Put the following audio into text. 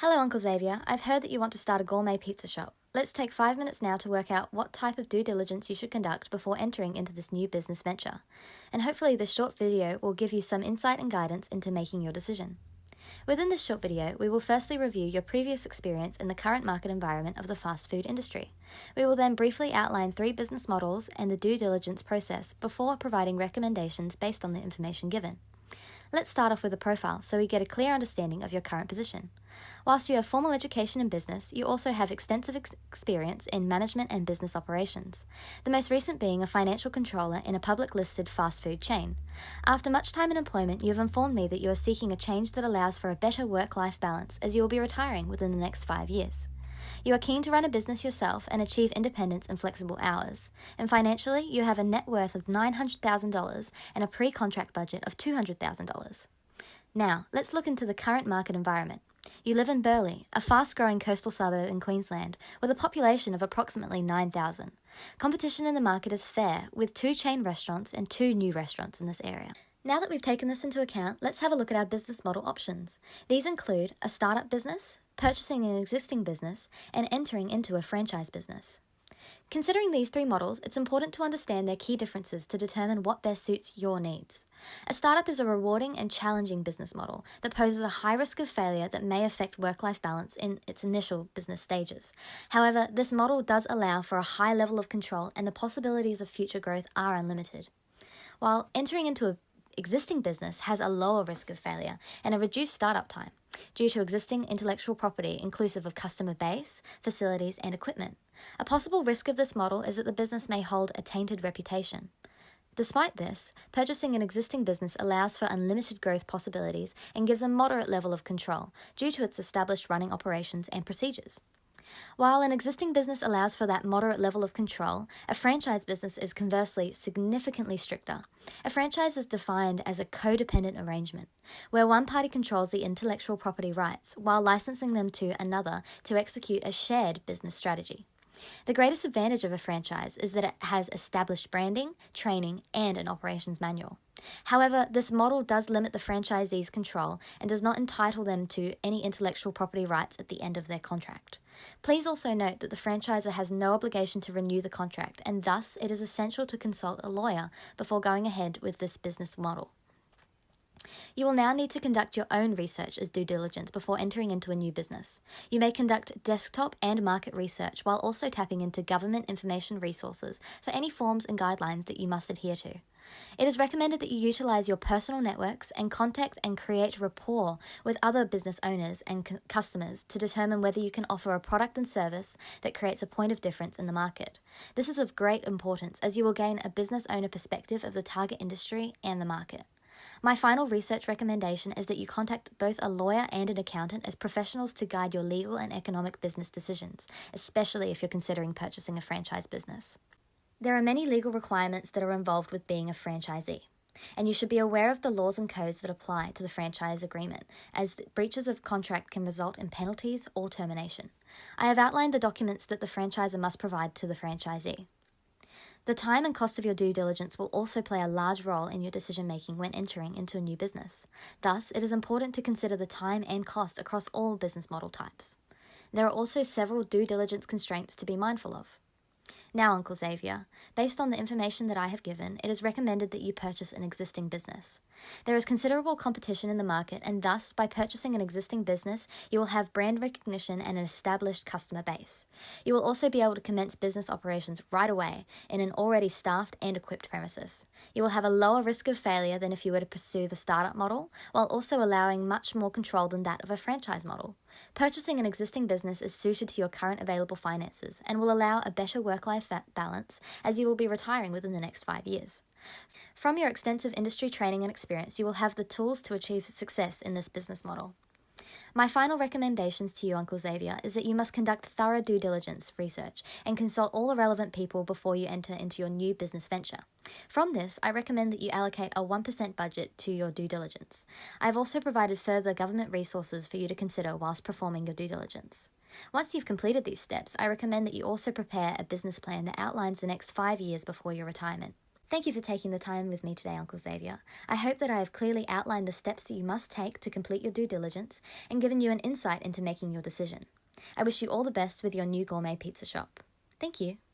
Hello, Uncle Xavier. I've heard that you want to start a gourmet pizza shop. Let's take 5 minutes now to work out what type of due diligence you should conduct before entering into this new business venture. And hopefully this short video will give you some insight and guidance into making your decision. Within this short video, we will firstly review your previous experience in the current market environment of the fast food industry. We will then briefly outline 3 business models and the due diligence process before providing recommendations based on the information given. Let's start off with a profile so we get a clear understanding of your current position. Whilst you have formal education in business, you also have extensive experience in management and business operations, the most recent being a financial controller in a public listed fast food chain. After much time in employment, you have informed me that you are seeking a change that allows for a better work-life balance as you will be retiring within the next 5 years. You are keen to run a business yourself and achieve independence and flexible hours. And financially, you have a net worth of $900,000 and a pre-contract budget of $200,000. Now, let's look into the current market environment. You live in Burleigh, a fast-growing coastal suburb in Queensland, with a population of approximately 9,000. Competition in the market is fair, with 2 chain restaurants and 2 new restaurants in this area. Now that we've taken this into account, let's have a look at our business model options. These include a startup business, purchasing an existing business, and entering into a franchise business. Considering these 3 models, it's important to understand their key differences to determine what best suits your needs. A startup is a rewarding and challenging business model that poses a high risk of failure that may affect work-life balance in its initial business stages. However, this model does allow for a high level of control and the possibilities of future growth are unlimited. While entering into an existing business has a lower risk of failure and a reduced startup time due to existing intellectual property inclusive of customer base, facilities, and equipment. A possible risk of this model is that the business may hold a tainted reputation. Despite this, purchasing an existing business allows for unlimited growth possibilities and gives a moderate level of control due to its established running operations and procedures. While an existing business allows for that moderate level of control, a franchise business is conversely significantly stricter. A franchise is defined as a codependent arrangement, where one party controls the intellectual property rights while licensing them to another to execute a shared business strategy. The greatest advantage of a franchise is that it has established branding, training, and an operations manual. However, this model does limit the franchisee's control and does not entitle them to any intellectual property rights at the end of their contract. Please also note that the franchisor has no obligation to renew the contract, and thus it is essential to consult a lawyer before going ahead with this business model. You will now need to conduct your own research as due diligence before entering into a new business. You may conduct desktop and market research while also tapping into government information resources for any forms and guidelines that you must adhere to. It is recommended that you utilize your personal networks and contact and create rapport with other business owners and customers to determine whether you can offer a product and service that creates a point of difference in the market. This is of great importance as you will gain a business owner perspective of the target industry and the market. My final research recommendation is that you contact both a lawyer and an accountant as professionals to guide your legal and economic business decisions, especially if you're considering purchasing a franchise business. There are many legal requirements that are involved with being a franchisee, and you should be aware of the laws and codes that apply to the franchise agreement, as breaches of contract can result in penalties or termination. I have outlined the documents that the franchisor must provide to the franchisee. The time and cost of your due diligence will also play a large role in your decision-making when entering into a new business. Thus, it is important to consider the time and cost across all business model types. There are also several due diligence constraints to be mindful of. Now, Uncle Xavier, based on the information that I have given, it is recommended that you purchase an existing business. There is considerable competition in the market, and thus, by purchasing an existing business, you will have brand recognition and an established customer base. You will also be able to commence business operations right away in an already staffed and equipped premises. You will have a lower risk of failure than if you were to pursue the startup model, while also allowing much more control than that of a franchise model. Purchasing an existing business is suited to your current available finances and will allow a better work-life balance as you will be retiring within the next 5 years. From your extensive industry training and experience, you will have the tools to achieve success in this business model. My final recommendations to you, Uncle Xavier, is that you must conduct thorough due diligence research and consult all the relevant people before you enter into your new business venture. From this, I recommend that you allocate a 1% budget to your due diligence. I have also provided further government resources for you to consider whilst performing your due diligence. Once you've completed these steps, I recommend that you also prepare a business plan that outlines the next 5 years before your retirement. Thank you for taking the time with me today, Uncle Xavier. I hope that I have clearly outlined the steps that you must take to complete your due diligence and given you an insight into making your decision. I wish you all the best with your new gourmet pizza shop. Thank you.